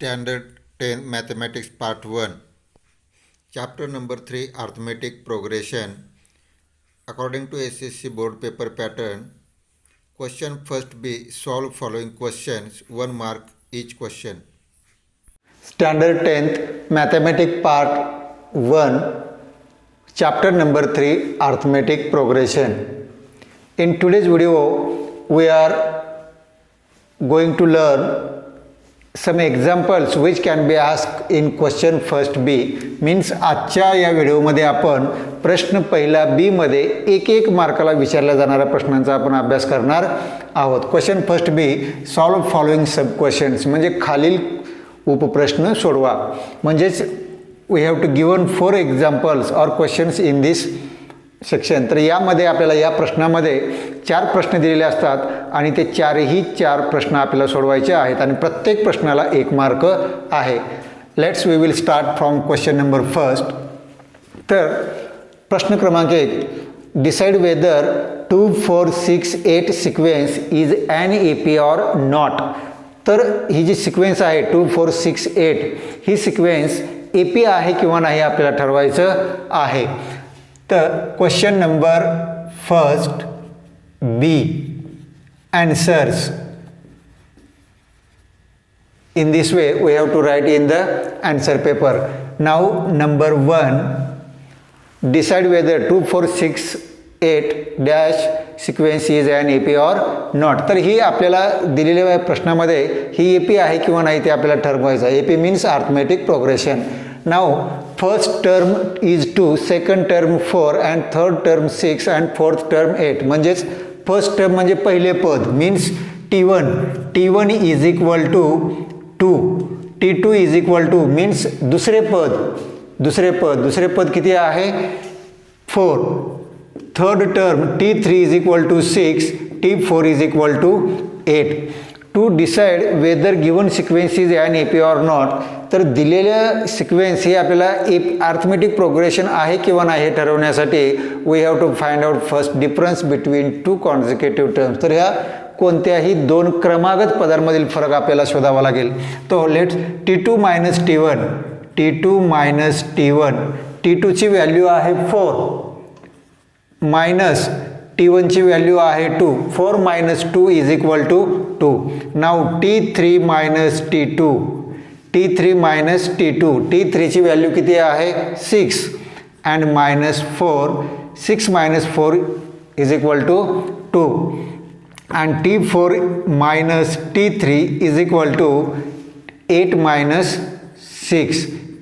Standard 10 Mathematics Part 1, Chapter number 3 Arithmetic Progression. According to SSC Board Paper Pattern, question first B. Solve following questions, 1 mark each question. Standard 10th Mathematics Part 1, Chapter number 3 Arithmetic Progression. In today's video, we are going to learn some examples which can be asked in question first B. Means आजच्या या व्हिडिओमध्ये आपण प्रश्न पहिला B मध्ये एक एक मार्काला विचारल्या जाणाऱ्या प्रश्नांचा आपण अभ्यास करणार आहोत. Question first B. Solve following sub questions म्हणजे खालील उपप्रश्न सोडवा. म्हणजेच we have to given 4 examples or questions in this section. तर यामध्ये आपल्याला या प्रश्नामध्ये 4 प्रश्न दिलेले असतात आणि ते चारही 4 प्रश्न आपल्याला सोडवायचे आहेत आणि प्रत्येक प्रश्नाला 1 मार्क आहे. Let's we will start from question number first. तर प्रश्न क्रमांक 1. Decide whether 2 4 6 8 sequence is an AP or not. तर ही जी सिक्वेन्स आहे 2 4 6 8 ही सिक्वेन्स AP आहे किंवा नाही आपल्याला ठरवायचं आहे. तर question number first B. Answers. In this way we have to write in the answer paper. Now number 1. Decide whether 2 4 6 8 dash sequence is an AP or not. तर ही आपल्याला दिलेल्या प्रश्नामध्ये ही AP आहे किंवा नाही ते आपल्याला ठरवायचं आहे. AP means arithmetic progression. Now first term is 2, second term 4 and third term 6 and fourth term 8. म्हणजेच फर्स्ट टर्म म्हणजे पहिले पद means T1 is equal to 2, T2 is equal to means दुसरे पद किती आहे 4. Third term T3 is equal to 6, T4 is equal to 8. To decide whether given sequence is an AP or not. तर दिलेल्या sequence ही आपल्याला arithmetic progression आहे किंवा नाही हे ठरवण्यासाठी we have to find out first difference between 2 consecutive terms. तर ह्या कोणत्याही 2 क्रमागत पदांमधील फरक आपल्याला शोधावा लागेल. तो let's T2 minus T1 T2ची value आहे 4 मायनस T1ची व्हॅल्यू आहे 2. 4 minus 2 is equal to 2. Now T3 minus T2 T3ची व्हॅल्यू किती आहे 6 and minus 4. 6 minus 4 is equal to 2 and T4 minus T3 is equal to 8 minus 6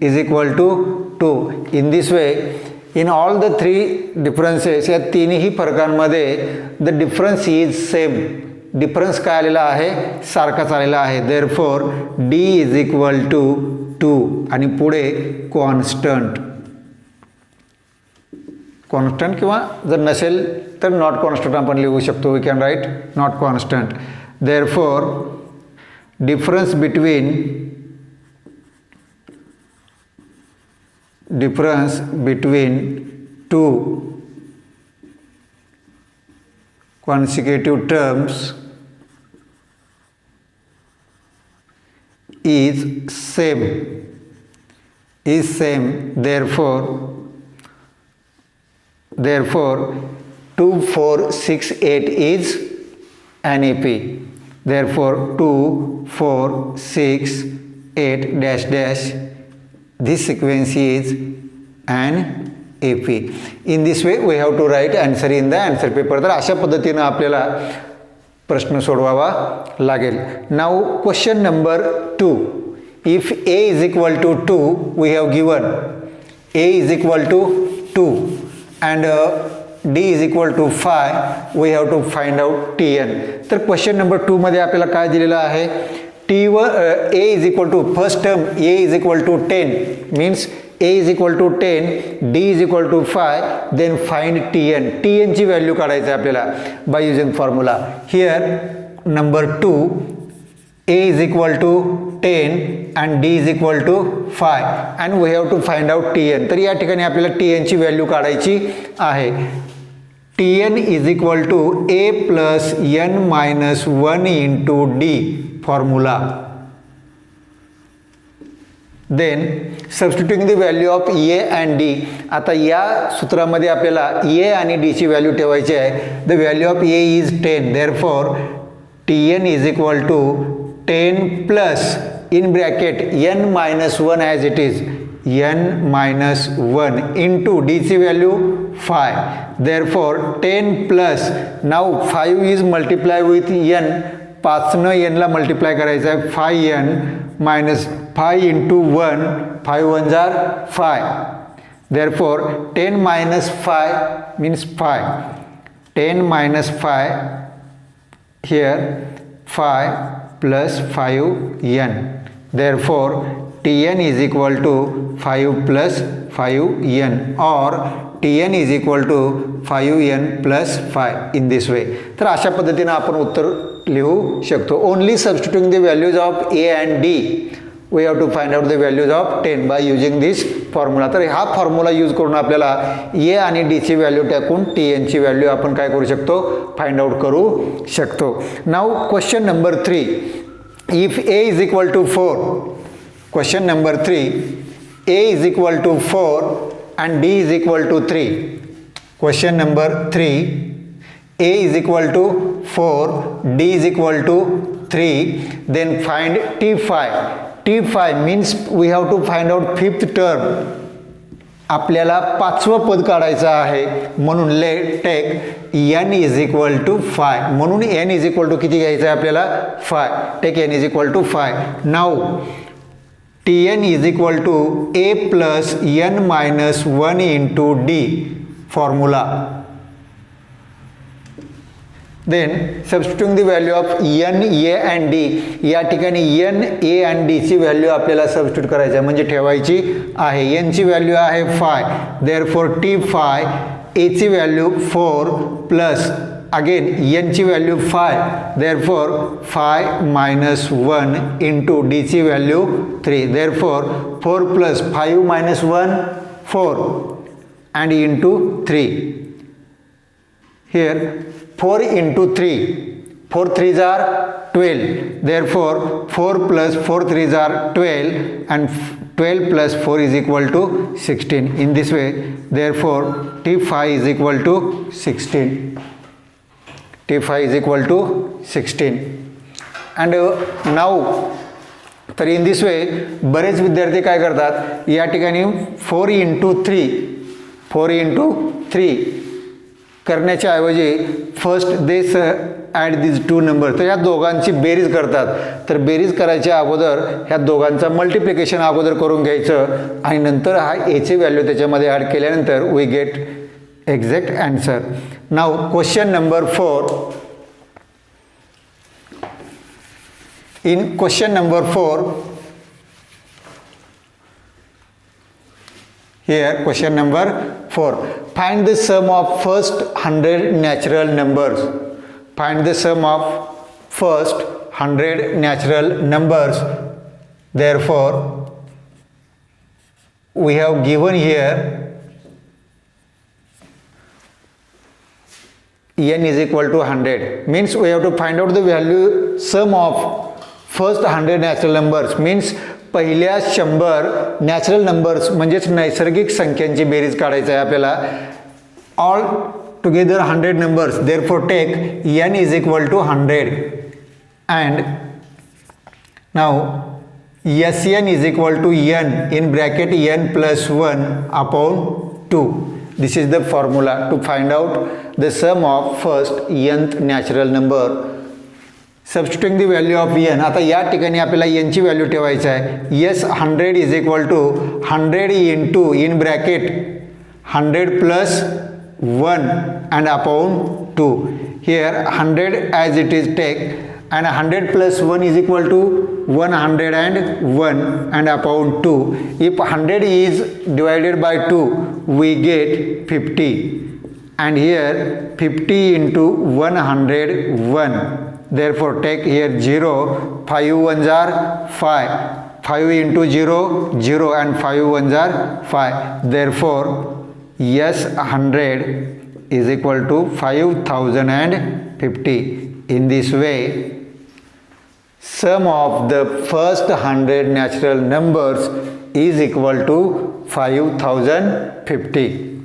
is equal to 2. In this way in all the 3 differences या तिन्ही फरकांमध्ये the difference is same. Difference काय आलेला आहे सारखाच आलेला आहे. Therefore D is equal to 2 आणि पुढे कॉन्स्टंट किंवा जर नसेल तर नॉट कॉन्स्टंट आपण लिहू शकतो. We can write not constant. Therefore difference between 2 consecutive terms is same. Therefore 2 4 6 8 is an AP. Therefore 2 4 6 8 dash dash this sequence is an AP. In this way we have to write answer in the answer paper. तर अशा पद्धतीनं आपल्याला प्रश्न सोडवावा लागेल. Now question number 2. If A is equal to 2 we have given A is equal to 2 and D is equal to 5 we have to find out Tn. तर question number 2 मध्ये आपल्याला काय दिलेलं आहे A is equal to first term A is equal to 10 means A is equal to 10, D is equal to 5, then find Tn. Tn ची value काढायची आहे आपल्याला by using formula. Here number 2 A is equal to 10 and D is equal to 5 and we have to find out Tn. तर या ठिकाणी आपल्याला Tn ची value काढायची आहे. Tn is equal to A plus n minus 1 into D formula. Then substituting the value of A and D. आता या सूत्रामध्ये आपल्याला ए आणि डीची व्हॅल्यू ठेवायची आहे. The value of A is 10. Therefore TN is equal to 10 plus in bracket n minus 1 as it is, n minus 1 into d ची value 5. therefore 10 plus, now 5 is multiply with n, 5 न n ला multiply करायचं आहे, 5n minus 5 into 1, 5 ones are 5. therefore 10 minus 5 means 5. 10 minus 5 here 5 plus 5n. therefore Tn is equal to 5 plus 5n or Tn is equal to 5n plus 5 in this way. तर अशा पद्धतीने आपण उत्तर लिहू शकतो. Only substituting the values of A and D we have to find out the values of 10 by using this formula. तर हा formula use करून आपल्याला ए आणि डी ची व्हॅल्यू टाकून Tn ची व्हॅल्यू आपण काय करू शकतो, फाइंड आउट करू शकतो. Now question number 3. if a is equal to 4, question number 3, a is equal to 4 and d is equal to 3. question number 3, a is equal to 4, d is equal to 3, then find t5. t5 means we have to find out fifth term. आपल्याला पाचवं पद काढायचं आहे, म्हणून let take n is equal to 5. म्हणून n is equal to किती घ्यायचं आहे आपल्याला, 5. Take n is equal to 5. Now Tn is equal to a plus n minus 1 into D formula. Then substituting the value of n, a and d. या ठिकाणी n, a and d ची value आपल्याला substitute करायची आहे, म्हणजे ठेवायची आहे. n ची व्हॅल्यू आहे 5. देअरफॉर t5, a ची व्हॅल्यू 4 प्लस अगेन n ची value 5. Therefore 5 minus 1 into d ची value 3. Therefore 4 plus 5 minus 1 4 and into 3. here 4 into 3, 4 3s are 12. therefore 4 plus 4 3s are 12 and 12 plus 4 is equal to 16. in this way therefore t5 is equal to 16. t5 is equal to 16. and now तर इन this वे बरेच विद्यार्थी काय करतात, या ठिकाणी 4 into 3 4 into 3 करण्याच्या ऐवजी first this add this two number, तर या दोघांची बेरीज करतात. तर बेरीज करायच्या अगोदर ह्या दोघांचा मल्टिप्लिकेशन अगोदर करून घ्यायचं आणि नंतर हा एची व्हॅल्यू त्याच्यामध्ये ॲड केल्यानंतर we get exact answer. Now question number 4. In question number 4, here question number 4, find the sum of first 100 natural numbers. Find the sum of first 100 natural numbers. Therefore we have given here n is equal to 100, means we have to find out the value sum of first 100 natural numbers, means पहिल्या 100 natural numbers म्हणजेच नैसर्गिक संख्यांची berries काढायचं आहे आपल्याला. All together 100 numbers. Therefore take n is equal to 100 and now Sn is equal to n in bracket n plus 1 upon 2. This is the formula to find out the sum of first nth natural number. Substituting the value of n. आता या ठिकाणी आपल्याला n ची value ठेवायची आहे. Yes 100 is equal to 100 into in bracket 100 plus 1 and upon 2. Here 100 as it is take and 100 plus 1 is equal to 101 and upon 2. If 100 is divided by 2 we get 50 and here 50 into 101. Therefore take here 0, 5 ones are 5, 5 into 0, 0 and 5 ones are 5. Therefore yes 100 is equal to 5050. In this way sum of the first 100 natural numbers is equal to 5050.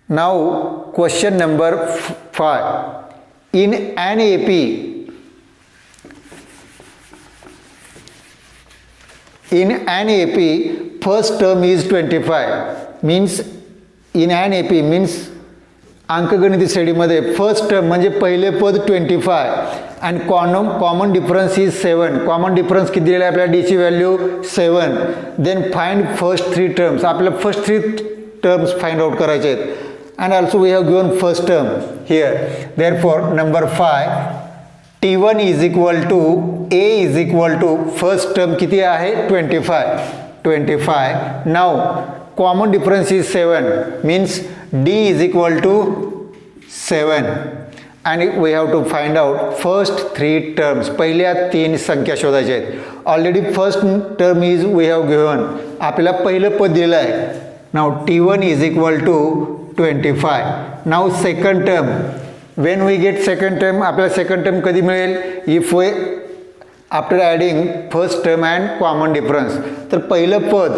Now question number 5. In an AP, first term is 25. Means in an AP means अंकगणित स्टडीमध्ये first term म्हणजे पहिले पद 25 and common difference is 7. Common difference किती दिलेला आहे आपल्याला? डीची value 7. Then find first 3 terms. आपल्याला फर्स्ट 3 टर्म्स फाइंड आउट करायचे आहेत. And also we have given first term here. Therefore number 5 T1 is equal to A is equal to first term किती आहे? 25. Now common difference is 7 means D is equal to 7 and we have to find out first 3 terms. पहिल्या 3 संख्या शोधायच्या आहेत. Already first term is we have given. आपल्याला पहिलं पद दिलं आहे. Now T1 is equal to 25. Now second term. When we get second term, आपल्याला सेकंड टर्म कधी मिळेल? If we after adding first term and common difference. तर पहिलं पद,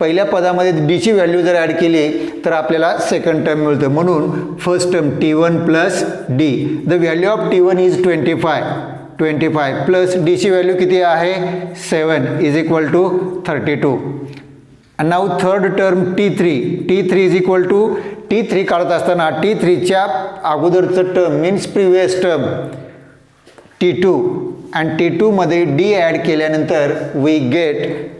पहिल्या पदामध्ये डीची व्हॅल्यू जर ॲड केली तर आपल्याला सेकंड टर्म मिळतं. म्हणून first term T1 plus D. The value of T1 is 25 plus डीची व्हॅल्यू किती आहे? 7 is equal to 32. And now third term T3 is equal to T3 काढत असताना T3च्या अगोदरचं term means previous term T2 and T2मध्ये डी ॲड केल्यानंतर we get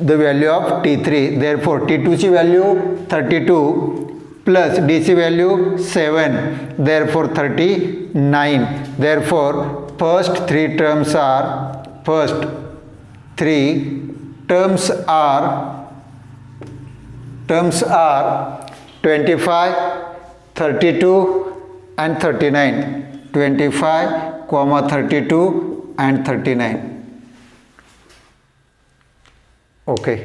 the value of T3. therefore T2 ची व्हॅल्यू 32 प्लस D ची value 7 therefore 39. therefore first 3 terms are 25, 32 and 39. 25, 32 and 39. Okay.